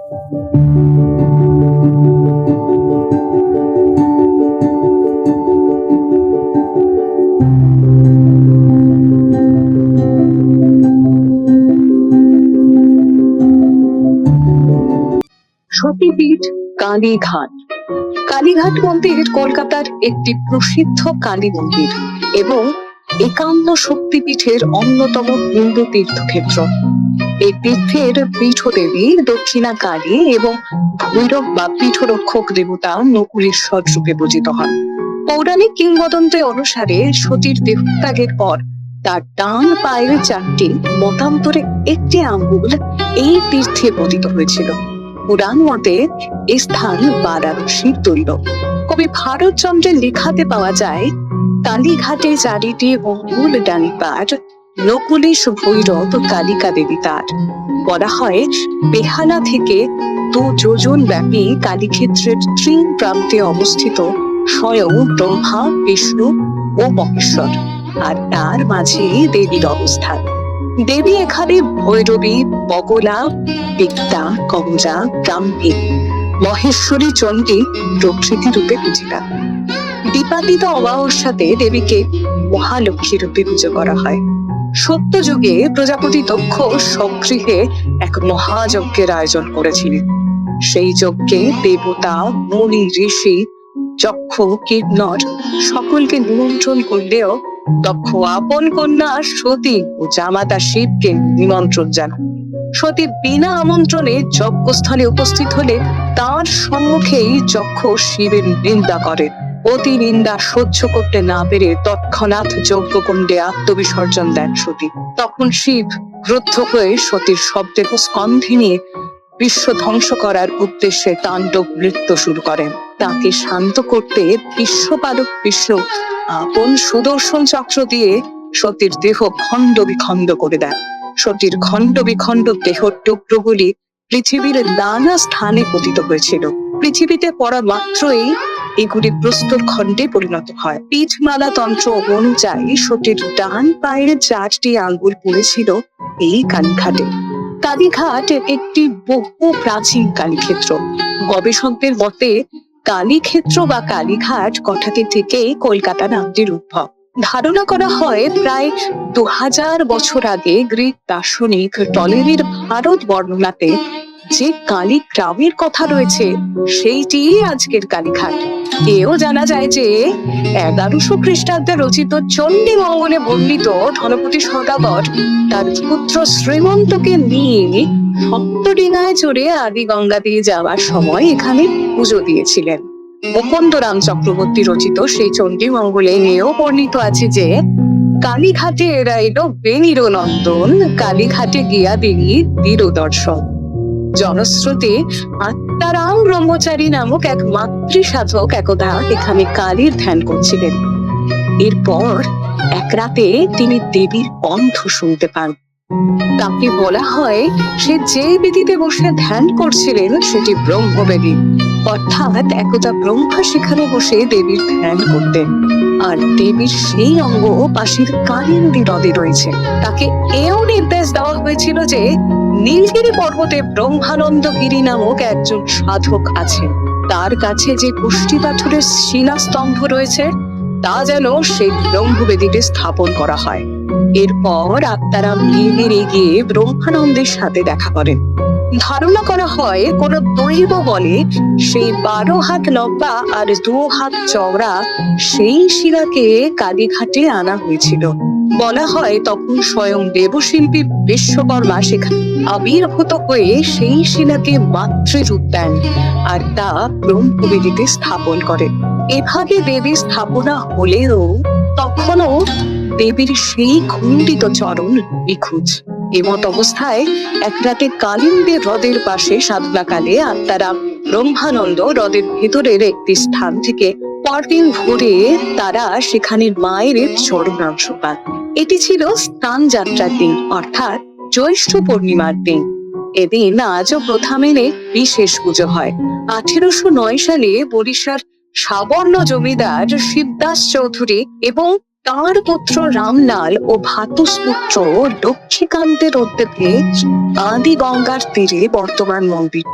সতীপীঠ কালীঘাট। কালীঘাট মন্দির কলকাতার একটি প্রসিদ্ধ কালী মন্দির এবং একান্ন শক্তিপীঠের অন্যতম হিন্দু তীর্থক্ষেত্র। এই তীর্থের পীঠদেবী দক্ষিণা কালী এবং ভৈরব বা পীঠরক্ষক দেবতা নকুলেশ্বর রূপে পূজিত হন। পৌরাণিক কিংবদন্তি অনুসারে সতীর দেহত্যাগের পর তার ডান পায়ের 4টি মতান্তরে একটি আঙ্গুল এই তীর্থে পতিত হয়েছিল। পুরাণ মতে এই স্থান বারাণসীর দৈল। কবি ভারতচন্দ্রের লেখাতে পাওয়া যায়, কালীঘাটে 4টি অঙ্গুল ডান পার, নকুলেশ ভৈরব কালিকা দেবী তার। বলা হয় বেহালা থেকে 2 যোজন ব্যাপী কালীক্ষেত্রের 3 প্রান্তে অবস্থিত স্বয়ং ব্রহ্মা, বিষ্ণু ও মহেশ্বর, আর তার মাঝে দেবীর অবস্থান। দেবী এখানে ভৈরবী, বগলা, বিদ্যা, কমজা, ব্রাহ্মী, মহেশ্বরী, চণ্ডী প্রকৃতি রূপে পূজিতা। দীপান্বিত অমাবস্যাতে দেবীকে মহালক্ষ্মী রূপে পুজো করা হয়। সত্যযুগে প্রজাপতি দক্ষ স্বগৃহে এক মহাযজ্ঞের আয়োজন করেছিলেন। সেই যজ্ঞে দেবতা, মুনি, ঋষি, যক্ষ, কিন্নর সকলকে নিমন্ত্রণ করলেও দক্ষ আপন কন্যা সতী ও জামাতা শিবকে নিমন্ত্রণ জানান। সতী বিনা আমন্ত্রণে যজ্ঞস্থলে উপস্থিত হলে তার সম্মুখেই যক্ষ শিবের নিন্দা করেন। অতি নিন্দা সহ্য করতে না পেরে তৎক্ষণাৎ যজ্ঞকুণ্ডে আত্মবিসর্জন দেন সতী। তখন শিব ক্রুদ্ধ হয়ে সতীর শব্দের স্কন্ধে নিয়ে বিশ্ব ধ্বংস করার উদ্দেশ্যে তাণ্ডব নৃত্য শুরু করেন। তাকে শান্ত করতে বিশ্বপালক বিষ্ণু আপন সুদর্শন চক্র দিয়ে সতীর দেহ খণ্ড বিখণ্ড করে দেন। সতীর খণ্ড বিখণ্ড দেহর টুকরোগুলি পৃথিবীর নানা স্থানে পতিত হয়েছিল। পৃথিবীতে পড়া মাত্রই এগুলি প্রস্তর খণ্ডে পরিণত হয়। পীঠমালা তন্ত্র অনুযায়ী সতীর ডান পায়ের 4টি আঙ্গুল পড়েছিল এই কালীঘাটে। কালীঘাট একটি বহু প্রাচীন কালীক্ষেত্র। গবেষকদের মতে কালীক্ষেত্র বা কালীঘাট কথাটি থেকে কলকাতা নামটির উদ্ভব। ধারণা করা হয় প্রায় 2000 বছর আগে গ্রিক দার্শনিক টলেমির ভারত বর্ণনাতে যে কালী গ্রামের কথা রয়েছে সেইটি আজকের কালীঘাট। এও জানা যায় যে 1100 খ্রিস্টাব্দে রচিত চণ্ডী মঙ্গলে বর্ণিত ধনপতি সদাগর তার পুত্র শ্রীমন্তকে নিয়ে সপ্তডিঙায় চড়ে আদি গঙ্গা দিয়ে যাওয়ার সময় এখানে পুজো দিয়েছিলেন। মুকুন্দরাম চক্রবর্তী রচিত সেই চণ্ডী মঙ্গলে নিয়েও বর্ণিত আছে যে কালীঘাটে এরা এলো বেনির নন্দন, কালীঘাটে গিয়া দিলি বীর দর্শন। জনশ্রুতি আত্মারাম ব্রহ্মচারী নামক এক মাতৃ সাধক একদা এখানে কালীর ধ্যান করছিলেন। এরপর এক রাতে তিনি দেবীর কণ্ঠ শুনতে পান। তাকে বলা হয় সে যে বেদিতে বসে ধ্যান করছিলেন সেটি ব্রহ্মবেদী, অর্থাৎ একদা ব্রহ্মা সেখানে বসে দেবীর ধ্যান করতেন। আর দেবীর সেই অঙ্গ পাশের কালিন্দী হ্রদে রয়েছে। তাকে এও নির্দেশ দেওয়া হয়েছিল যে নীলগিরি পর্বতে ব্রহ্মানন্দ গিরি নামক একজন সাধক আছেন, তার কাছে যে পুষ্টি পাথরের শিলাস্তম্ভ রয়েছে তা যেন সেই ব্রহ্মবেদীতে স্থাপন করা হয়। এরপর আত্মারাম নীলগিরি গিয়ে ব্রহ্মানন্দের সাথে দেখা করেন। ধারণা করা হয় কোন দৈব বলে সেই 12 হাত লম্বা আর 2 হাত চওড়া সেই শিলাকে কালীঘাটে আনা হয়েছিল। বলা হয় তখন স্বয়ং দেবশিল্পী বিশ্বকর্মা সেখানে আবির্ভূত হয়ে সেই শিলাকে মাতৃরূপ দেন আর তা ব্রহ্মবেদীতে স্থাপন করেন। এভাবে দেবী স্থাপনা হলেও তখনও দেবীর সেই খণ্ডিত চরণ নিখোঁজ। এমত অবস্থায় এক রাতে কালিন্দী হ্রদের পাশে সাধনাকালে আত্মারাম ব্রহ্মানন্দ হ্রদের ভেতরের একটি স্থান থেকে পরদিন ভোরে তারা সেখানে মায়ের চরণাংশ পান। এটি ছিল স্নান যাত্রার দিন, অর্থাৎ জ্যৈষ্ঠ পূর্ণিমার দিন। এদিন আজও প্রথা মেনে বিশেষ পুজো হয়। 1809 সালে বরিশার সাবর্ণ জমিদার শিবদাস চৌধুরী এবং তার পুত্র রামলাল ও ভ্রাতুষ্পুত্র লক্ষ্মীকান্তের উদ্যোগে আদি গঙ্গার তীরে বর্তমান মন্দির।